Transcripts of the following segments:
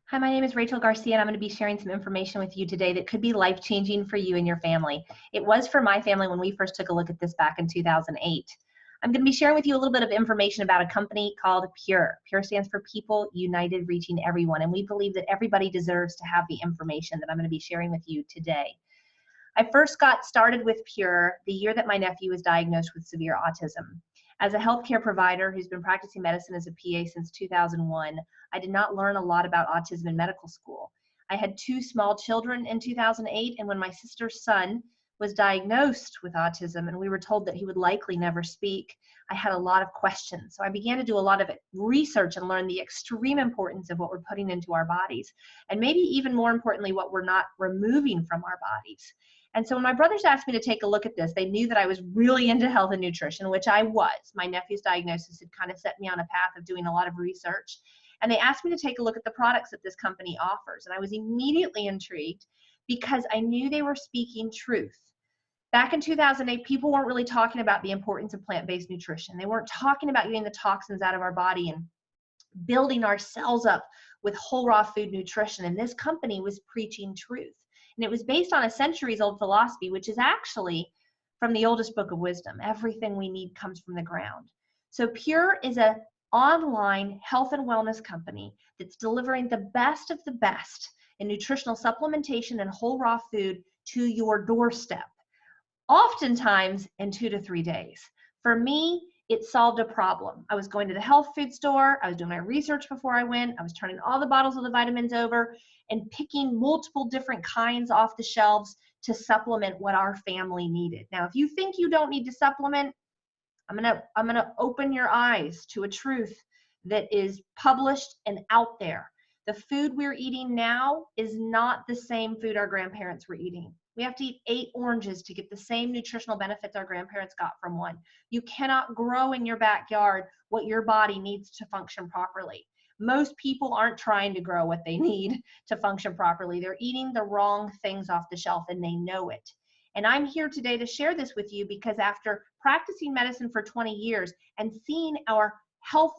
Hi, my name is Rachel Garcia, and I'm going to be sharing some information with you today that could be life-changing for you and your family. It was for my family when we first took a look at this back in 2008. I'm going to be sharing with you a little bit of information about a company called Pure. Pure stands for People United Reaching Everyone, and we believe that everybody deserves to have the information that I'm going to be sharing with you today. I first got started with Pure the year that my nephew was diagnosed with severe autism. As a healthcare provider who's been practicing medicine as a PA since 2001, I did not learn a lot about autism in medical school. I had two small children in 2008, and when my sister's son was diagnosed with autism and we were told that he would likely never speak, I had a lot of questions. So I began to do a lot of research and learn the extreme importance of what we're putting into our bodies, and maybe even more importantly, what we're not removing from our bodies. And so when my brothers asked me to take a look at this, they knew that I was really into health and nutrition, which I was. My nephew's diagnosis had kind of set me on a path of doing a lot of research. And they asked me to take a look at the products that this company offers. And I was immediately intrigued because I knew they were speaking truth. Back in 2008, people weren't really talking about the importance of plant-based nutrition. They weren't talking about getting the toxins out of our body and building our cells up with whole raw food nutrition. And this company was preaching truth. And it was based on a centuries-old philosophy, which is actually from the oldest book of wisdom. Everything we need comes from the ground. So Pure is an online health and wellness company that's delivering the best of the best in nutritional supplementation and whole raw food to your doorstep, oftentimes in 2 to 3 days. For me, it solved a problem. I was going to the health food store, I was doing my research before I went, I was turning all the bottles of the vitamins over and picking multiple different kinds off the shelves to supplement what our family needed. Now, if you think you don't need to supplement, I'm gonna open your eyes to a truth that is published and out there. The food we're eating now is not the same food our grandparents were eating. We have to eat 8 oranges to get the same nutritional benefits our grandparents got from one. You cannot grow in your backyard what your body needs to function properly. Most people aren't trying to grow what they need to function properly. They're eating the wrong things off the shelf and they know it. And I'm here today to share this with you because after practicing medicine for 20 years and seeing our health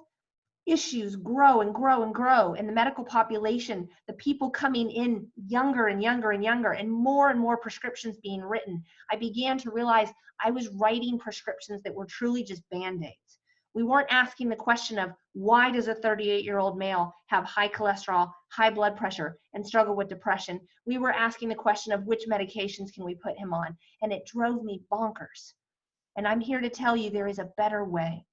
issues grow and grow and grow in the medical population, the people coming in younger and younger and younger, and more prescriptions being written, I began to realize I was writing prescriptions that were truly just Band-Aids. We weren't asking the question of why does a 38-year-old male have high cholesterol, high blood pressure, and struggle with depression. We were asking the question of which medications can we put him on, and it drove me bonkers. And I'm here to tell you there is a better way.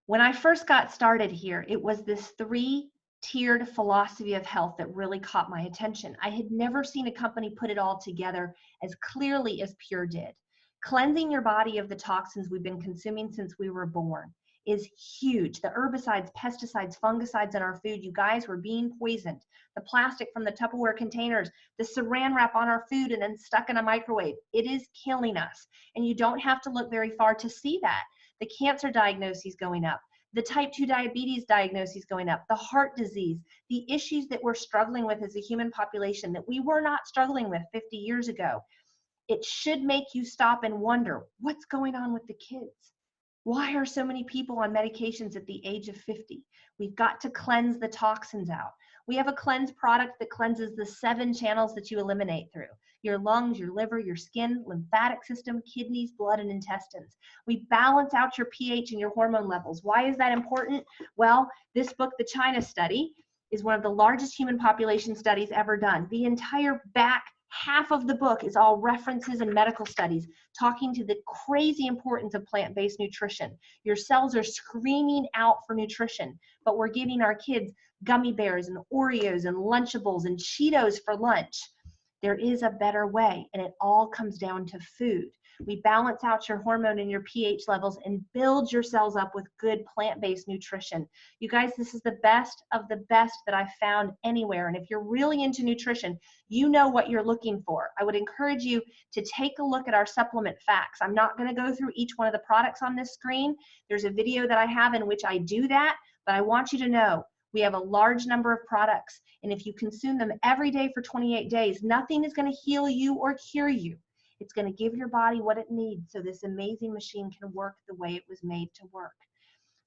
When I first got started here, it was this 3-tiered philosophy of health that really caught my attention. I had never seen a company put it all together as clearly as Pure did. Cleansing your body of the toxins we've been consuming since we were born is huge. The herbicides, pesticides, fungicides in our food, you guys, were being poisoned. The plastic from the Tupperware containers, the saran wrap on our food and then stuck in a microwave. It is killing us. And you don't have to look very far to see that. The cancer diagnoses going up, the type 2 diabetes diagnoses going up, the heart disease, the issues that we're struggling with as a human population that we were not struggling with 50 years ago. It should make you stop and wonder, what's going on with the kids? Why are so many people on medications at the age of 50? We've got to cleanse the toxins out. We have a cleanse product that cleanses the 7 channels that you eliminate through: your lungs, your liver, your skin, lymphatic system, kidneys, blood, and intestines. We balance out your pH and your hormone levels. Why is that important? Well, this book, The China Study, is one of the largest human population studies ever done. The entire back half of the book is all references and medical studies talking to the crazy importance of plant-based nutrition. Your cells are screaming out for nutrition, but we're giving our kids gummy bears and Oreos and Lunchables and Cheetos for lunch. There is a better way, and it all comes down to food. We balance out your hormone and your pH levels and build your cells up with good plant-based nutrition. You guys, this is the best of the best that I've found anywhere. And if you're really into nutrition, you know what you're looking for. I would encourage you to take a look at our supplement facts. I'm not going to go through each one of the products on this screen. There's a video that I have in which I do that, but I want you to know we have a large number of products, and if you consume them every day for 28 days, nothing is going to heal you or cure you. It's going to give your body what it needs so this amazing machine can work the way it was made to work.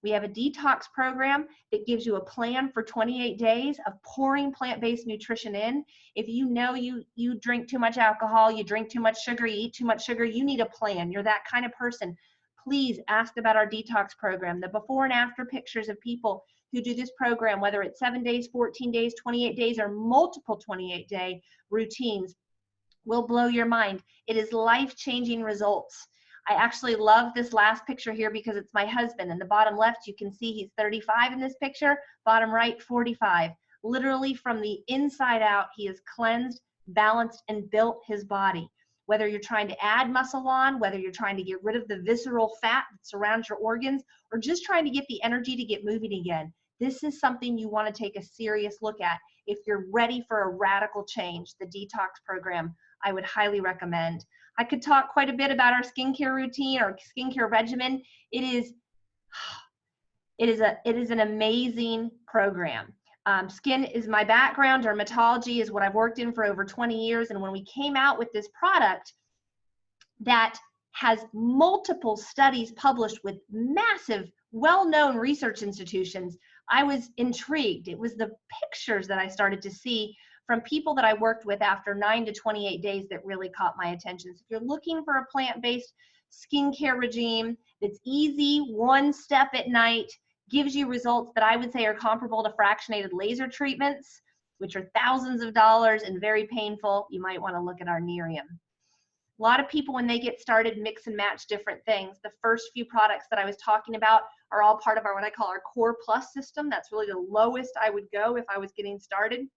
We have a detox program that gives you a plan for 28 days of pouring plant-based nutrition in. If you know you drink too much alcohol, you drink too much sugar, you eat too much sugar, you need a plan. You're that kind of person. Please ask about our detox program. The before and after pictures of people who do this program, whether it's 7 days, 14 days, 28 days, or multiple 28-day routines, will blow your mind. It is life-changing results. I actually love this last picture here because it's my husband. In the bottom left, you can see he's 35 in this picture. Bottom right, 45. Literally from the inside out, he is cleansed, balanced, and built his body. Whether you're trying to add muscle on, whether you're trying to get rid of the visceral fat that surrounds your organs, or just trying to get the energy to get moving again, this is something you want to take a serious look at. If you're ready for a radical change, the detox program, I would highly recommend. I could talk quite a bit about our skincare routine, our skincare regimen. It is an amazing program. Skin is my background. Dermatology is what I've worked in for over 20 years. And when we came out with this product that has multiple studies published with massive, well-known research institutions, I was intrigued. It was the pictures that I started to see from people that I worked with after 9 to 28 days that really caught my attention. So if you're looking for a plant-based skincare regime that's easy, one step at night, gives you results that I would say are comparable to fractionated laser treatments, which are thousands of dollars and very painful, you might want to look at our Nerium. A lot of people, when they get started, mix and match different things. The first few products that I was talking about are all part of our, what I call our Core Plus system. That's really the lowest I would go if I was getting started.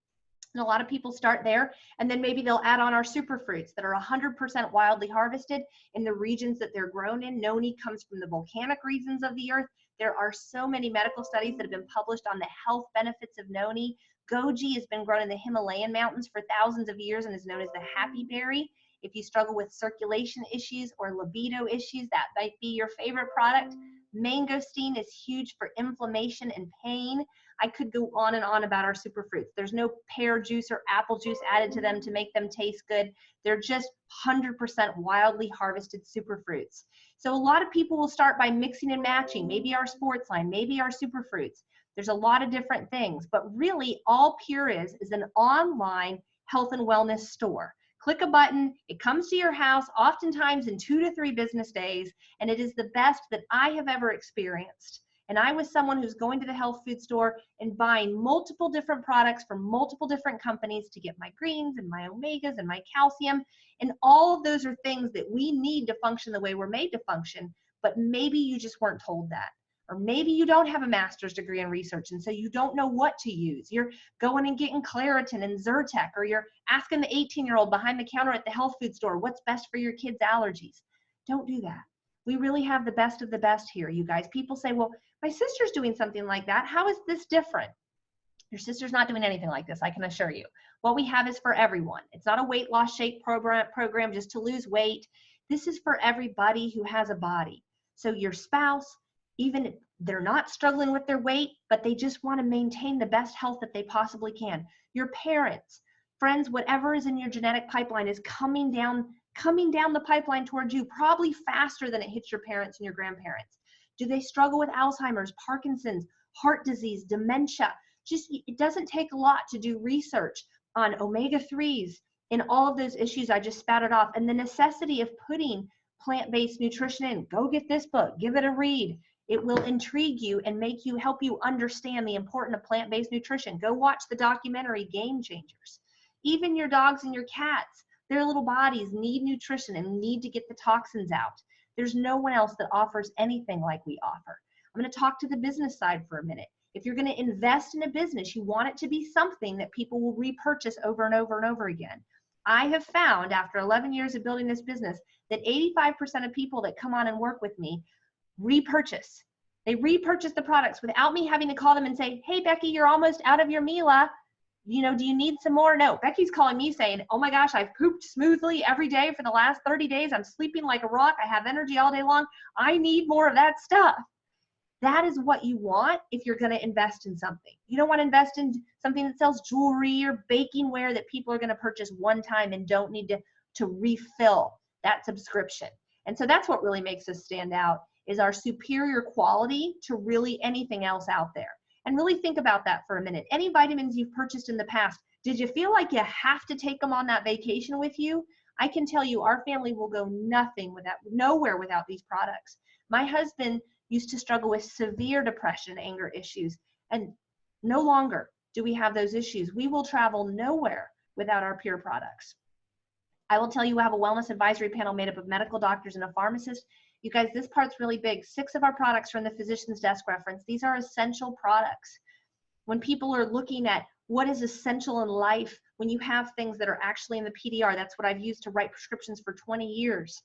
And a lot of people start there, and then maybe they'll add on our superfruits that are 100% wildly harvested in the regions that they're grown in. Noni comes from the volcanic regions of the earth. There are so many medical studies that have been published on the health benefits of noni. Goji has been grown in the Himalayan mountains for thousands of years and is known as the happy berry. If you struggle with circulation issues or libido issues, that might be your favorite product. Mangosteen is huge for inflammation and pain. I could go on and on about our superfruits. There's no pear juice or apple juice added to them to make them taste good. They're just 100% wildly harvested superfruits. So a lot of people will start by mixing and matching, maybe our sports line, maybe our superfruits. There's a lot of different things, but really all Pure is an online health and wellness store. Click a button, it comes to your house, oftentimes in 2 to 3 business days, and it is the best that I have ever experienced. And I was someone who's going to the health food store and buying multiple different products from multiple different companies to get my greens and my omegas and my calcium. And all of those are things that we need to function the way we're made to function, but maybe you just weren't told that. Or maybe you don't have a master's degree in research, and so you don't know what to use. You're going and getting Claritin and Zyrtec, or you're asking the 18-year-old behind the counter at the health food store what's best for your kids' allergies. Don't do that. We really have the best of the best here, you guys. People say, well, my sister's doing something like that. How is this different? Your sister's not doing anything like this, I can assure you. What we have is for everyone. It's not a weight loss shake program just to lose weight. This is for everybody who has a body. So your spouse, even if they're not struggling with their weight, but they just want to maintain the best health that they possibly can. Your parents, friends, whatever is in your genetic pipeline is coming down the pipeline towards you, probably faster than it hits your parents and your grandparents. Do they struggle with Alzheimer's, Parkinson's, heart disease, dementia? Just, it doesn't take a lot to do research on omega-3s and all of those issues I just spouted off, and the necessity of putting plant-based nutrition in. Go get this book, give it a read. It will intrigue you and help you understand the importance of plant-based nutrition. Go watch the documentary Game Changers. Even your dogs and your cats, their little bodies need nutrition and need to get the toxins out. There's no one else that offers anything like we offer. I'm going to talk to the business side for a minute. If you're going to invest in a business, you want it to be something that people will repurchase over and over and over again. I have found after 11 years of building this business that 85% of people that come on and work with me repurchase. They repurchase the products without me having to call them and say, hey, Becky, you're almost out of your Mila. You know, do you need some more? No, Becky's calling me saying, oh my gosh, I've pooped smoothly every day for the last 30 days. I'm sleeping like a rock. I have energy all day long. I need more of that stuff. That is what you want if you're going to invest in something. You don't want to invest in something that sells jewelry or baking ware that people are going to purchase one time and don't need to refill that subscription. And so that's what really makes us stand out, is our superior quality to really anything else out there. And really think about that for a minute. Any vitamins you've purchased in the past, did you feel like you have to take them on that vacation with you? I can tell you our family will go nowhere without these products. My husband used to struggle with severe depression and anger issues, and no longer do we have those issues. We will travel nowhere without our Pure products. I will tell you, we have a wellness advisory panel made up of medical doctors and a pharmacist. You guys, this part's really big. 6 of our products are in the physician's desk reference. These are essential products. When people are looking at what is essential in life, when you have things that are actually in the PDR, that's what I've used to write prescriptions for 20 years.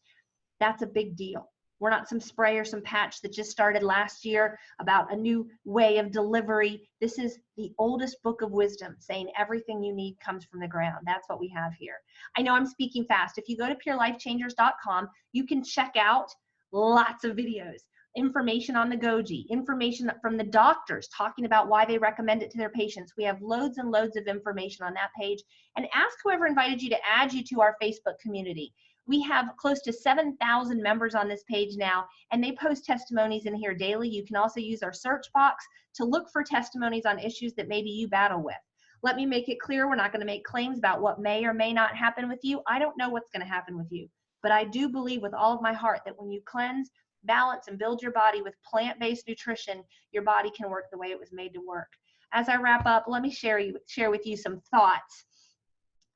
That's a big deal. We're not some spray or some patch that just started last year about a new way of delivery. This is the oldest book of wisdom saying everything you need comes from the ground. That's what we have here. I know I'm speaking fast. If you go to purelifechangers.com, you can check out lots of videos, information on the Goji, information from the doctors talking about why they recommend it to their patients. We have loads and loads of information on that page. And ask whoever invited you to add you to our Facebook community. We have close to 7,000 members on this page now, and they post testimonies in here daily. You can also use our search box to look for testimonies on issues that maybe you battle with. Let me make it clear, we're not going to make claims about what may or may not happen with you. I don't know what's going to happen with you, but I do believe with all of my heart that when you cleanse, balance, and build your body with plant-based nutrition, your body can work the way it was made to work. As I wrap up, let me share with you some thoughts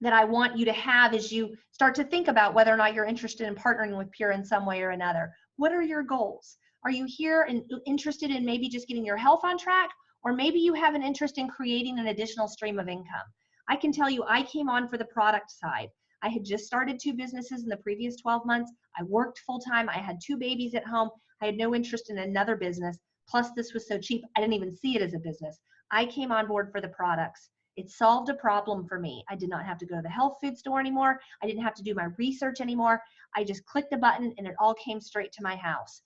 that I want you to have as you start to think about whether or not you're interested in partnering with Pure in some way or another. What are your goals? Are you here and interested in maybe just getting your health on track? Or maybe you have an interest in creating an additional stream of income. I can tell you, I came on for the product side. I had just started 2 businesses in the previous 12 months. I worked full time. I had 2 babies at home. I had no interest in another business. Plus, this was so cheap, I didn't even see it as a business. I came on board for the products. It solved a problem for me. I did not have to go to the health food store anymore. I didn't have to do my research anymore. I just clicked a button and it all came straight to my house.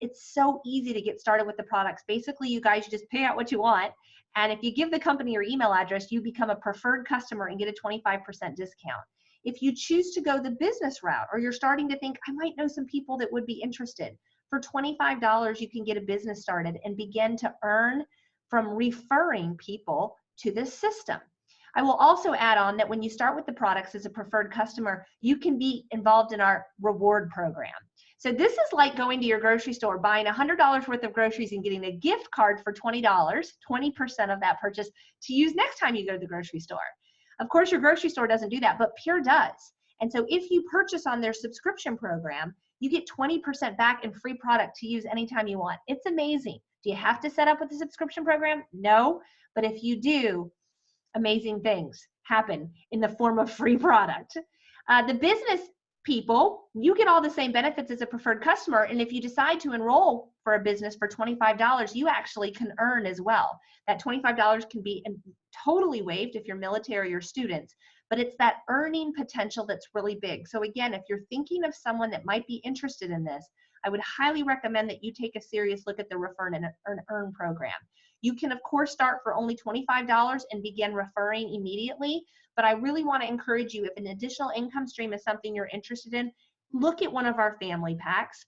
It's so easy to get started with the products. Basically, you guys just pay out what you want. And if you give the company your email address, you become a preferred customer and get a 25% discount. If you choose to go the business route, or you're starting to think, I might know some people that would be interested, for $25, you can get a business started and begin to earn from referring people to this system. I will also add on that when you start with the products as a preferred customer, you can be involved in our reward program. So this is like going to your grocery store, buying $100 worth of groceries and getting a gift card for $20, 20% of that purchase to use next time you go to the grocery store. Of course, your grocery store doesn't do that, but Pure does. And so if you purchase on their subscription program, you get 20% back in free product to use anytime you want. It's amazing. Do you have to set up with a subscription program? No. But if you do, amazing things happen in the form of free product. The business people, you get all the same benefits as a preferred customer. And if you decide to enroll for a business for $25, you actually can earn as well. That $25 can be totally waived if you're military or students, but it's that earning potential that's really big. So again, if you're thinking of someone that might be interested in this, I would highly recommend that you take a serious look at the Refer and Earn program. You can, of course, start for only $25 and begin referring immediately, but I really want to encourage you, if an additional income stream is something you're interested in, look at one of our family packs.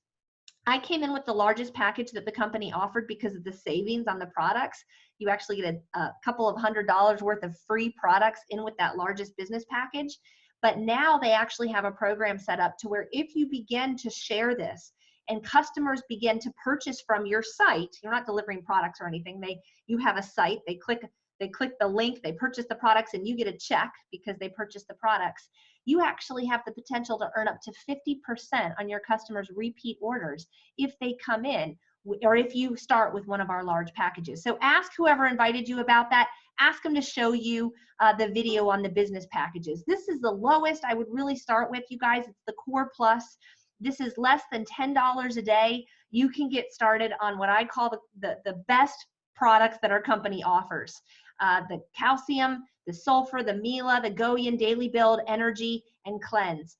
I came in with the largest package that the company offered because of the savings on the products. You actually get a couple of $100 worth of free products in with that largest business package. But now they actually have a program set up to where if you begin to share this, and customers begin to purchase from your site, you're not delivering products or anything. You have a site, they click the link, they purchase the products, and you get a check because they purchased the products. You actually have the potential to earn up to 50% on your customers' repeat orders if they come in, or if you start with one of our large packages. So ask whoever invited you about that. Ask them to show you the video on the business packages. This is the lowest I would really start with, you guys. It's the Core Plus. This is less than $10 a day. You can get started on what I call the best products that our company offers. The calcium, the sulfur, the Mila, the Goyan Daily Build, Energy, and Cleanse.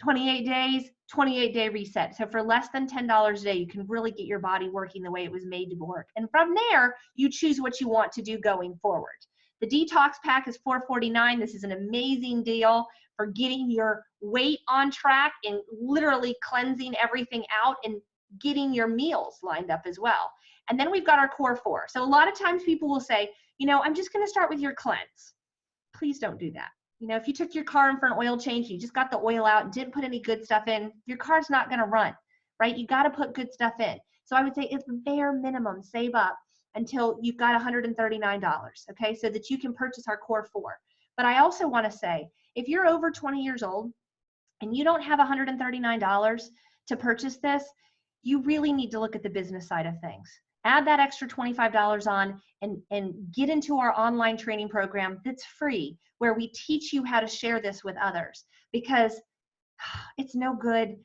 28 days, 28-day reset. So for less than $10 a day, you can really get your body working the way it was made to work. And from there, you choose what you want to do going forward. The Detox Pack is $449. This is an amazing deal for getting your weight on track and literally cleansing everything out in getting your meals lined up as well. And then we've got our core four. So a lot of times people will say, you know, I'm just going to start with your cleanse. Please don't do that. You know, if you took your car in for an oil change, you just got the oil out and didn't put any good stuff in, your car's not going to run, right? You got to put good stuff in. So I would say it's bare minimum, save up until you've got $139, okay, so that you can purchase our core four. But I also want to say, if you're over 20 years old and you don't have $139 to purchase this, you really need to look at the business side of things. Add that extra $25 on and get into our online training program that's free, where we teach you how to share this with others, because it's no good.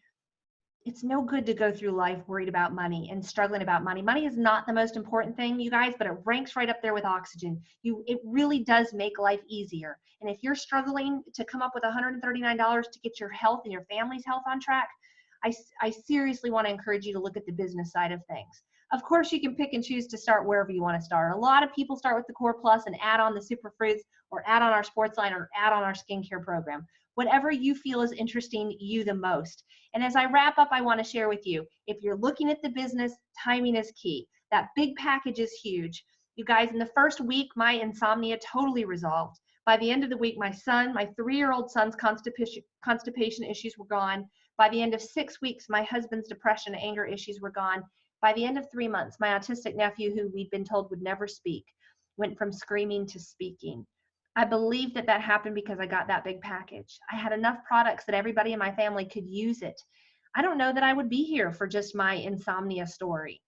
It's no good to go through life worried about money and struggling about money. Money is not the most important thing, you guys, but it ranks right up there with oxygen. It really does make life easier. And if you're struggling to come up with $139 to get your health and your family's health on track, I seriously want to encourage you to look at the business side of things. Of course, you can pick and choose to start wherever you want to start. A lot of people start with the Core Plus and add on the Super Fruits, or add on our sports line, or add on our skincare program. Whatever you feel is interesting you the most. And as I wrap up, I want to share with you, if you're looking at the business, timing is key. That big package is huge. You guys, in the first week, my insomnia totally resolved. By the end of the week, my 3-year-old son's constipation issues were gone. By the end of 6 weeks, my husband's depression and anger issues were gone. By the end of 3 months, my autistic nephew, who we'd been told would never speak, went from screaming to speaking. I believe that happened because I got that big package. I had enough products that everybody in my family could use it. I don't know that I would be here for just my insomnia story.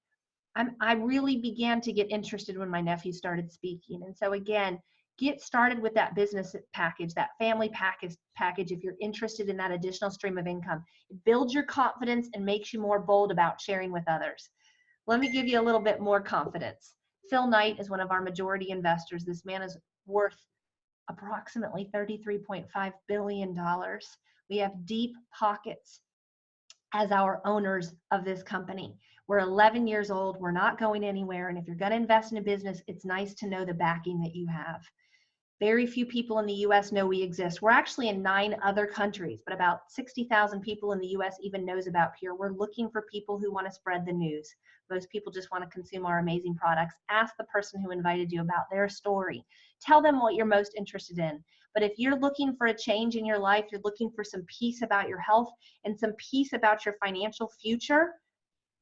I really began to get interested when my nephew started speaking. And so again, get started with that business package, that family package if you're interested in that additional stream of income. It builds your confidence and makes you more bold about sharing with others. Let me give you a little bit more confidence. Phil Knight is one of our majority investors. This man is worth approximately $33.5 billion. We have deep pockets as our owners of this company. We're 11 years old. We're not going anywhere. And if you're going to invest in a business, it's nice to know the backing that you have. Very few people in the U.S. know we exist. We're actually in 9 other countries, but about 60,000 people in the U.S. even knows about Pure. We're looking for people who want to spread the news. Most people just want to consume our amazing products. Ask the person who invited you about their story. Tell them what you're most interested in. But if you're looking for a change in your life, you're looking for some peace about your health and some peace about your financial future,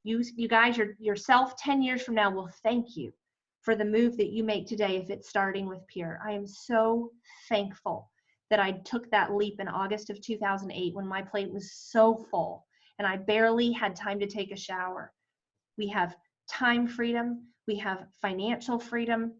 you guys, yourself 10 years from now will thank you for the move that you make today if it's starting with Pure. I am so thankful that I took that leap in August of 2008 when my plate was so full and I barely had time to take a shower. We have time freedom. We have financial freedom.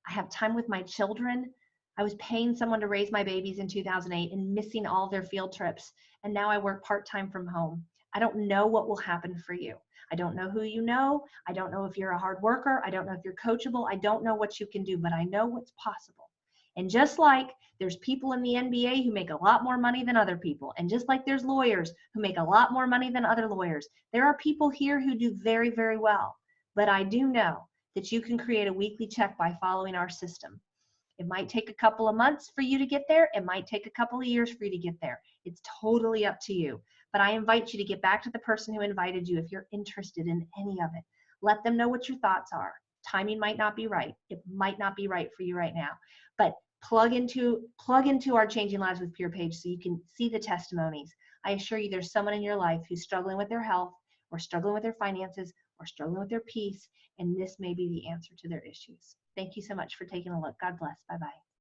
I have time with my children. I was paying someone to raise my babies in 2008 and missing all their field trips. And now I work part-time from home. I don't know what will happen for you. I don't know who you know. I don't know if you're a hard worker. I don't know if you're coachable. I don't know what you can do, but I know what's possible. And just like there's people in the NBA who make a lot more money than other people, and just like there's lawyers who make a lot more money than other lawyers, there are people here who do very, very well. But I do know that you can create a weekly check by following our system. It might take a couple of months for you to get there. It might take a couple of years for you to get there. It's totally up to you. But I invite you to get back to the person who invited you if you're interested in any of it. Let them know what your thoughts are. Timing might not be right. It might not be right for you right now. But plug into our Changing Lives with Pure page so you can see the testimonies. I assure you there's someone in your life who's struggling with their health, or struggling with their finances, or struggling with their peace, and this may be the answer to their issues. Thank you so much for taking a look. God bless. Bye-bye.